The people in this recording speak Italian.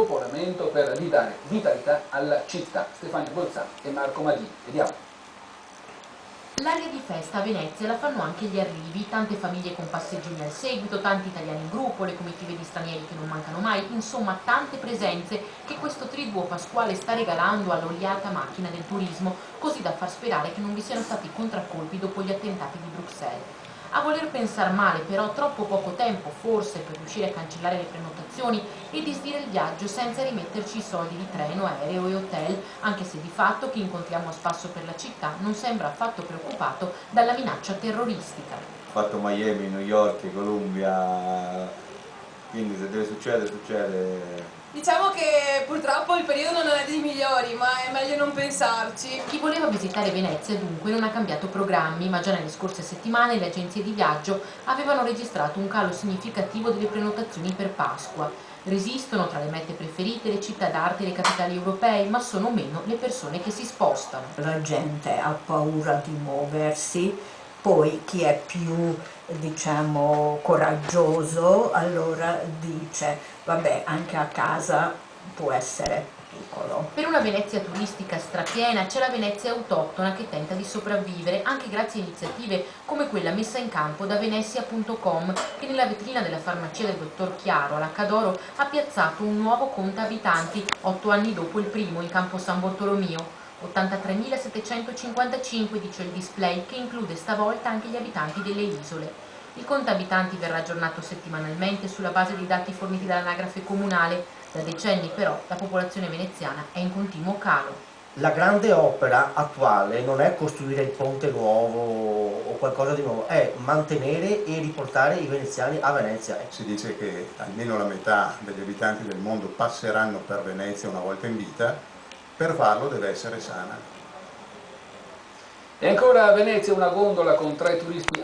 spopolamento per ridare vitalità alla città. Stefania Bolzano e Marco Madini. Vediamo. L'aria di festa a Venezia la fanno anche gli arrivi, tante famiglie con passeggini al seguito, tanti italiani in gruppo, le comitive di stranieri che non mancano mai, insomma tante presenze che questo triduo pasquale sta regalando all'oliata macchina del turismo, così da far sperare che non vi siano stati contraccolpi dopo gli attentati di Bruxelles. A voler pensar male però troppo poco tempo forse per riuscire a cancellare le prenotazioni e disdire il viaggio senza rimetterci i soldi di treno, aereo e hotel, anche se di fatto chi incontriamo a spasso per la città non sembra affatto preoccupato dalla minaccia terroristica. Ho fatto Miami, New York, Columbia, quindi se deve succedere, succede. Diciamo che purtroppo il periodo non è dei migliori, ma è meglio non pensarci. Chi voleva visitare Venezia dunque non ha cambiato programmi, ma già nelle scorse settimane le agenzie di viaggio avevano registrato un calo significativo delle prenotazioni per Pasqua. Resistono tra le mete preferite le città d'arte e le capitali europee, ma sono meno le persone che si spostano. La gente ha paura di muoversi, poi chi è più, diciamo, coraggioso allora dice vabbè, anche a casa può essere piccolo. Per una Venezia turistica strapiena c'è la Venezia autoctona che tenta di sopravvivere anche grazie a iniziative come quella messa in campo da Venezia.com, che nella vetrina della farmacia del dottor Chiaro alla Cadoro ha piazzato un nuovo conto abitanti 8 anni dopo il primo in campo San Bartolomeo. 83.755 dice il display, che include stavolta anche gli abitanti delle isole. Il conto abitanti verrà aggiornato settimanalmente sulla base dei dati forniti dall'anagrafe comunale. Da decenni però la popolazione veneziana è in continuo calo. La grande opera attuale non è costruire il ponte nuovo o qualcosa di nuovo, è mantenere e riportare i veneziani a Venezia. Si dice che almeno la metà degli abitanti del mondo passeranno per Venezia una volta in vita. Per farlo deve essere sana. E ancora a Venezia una gondola con 3 turisti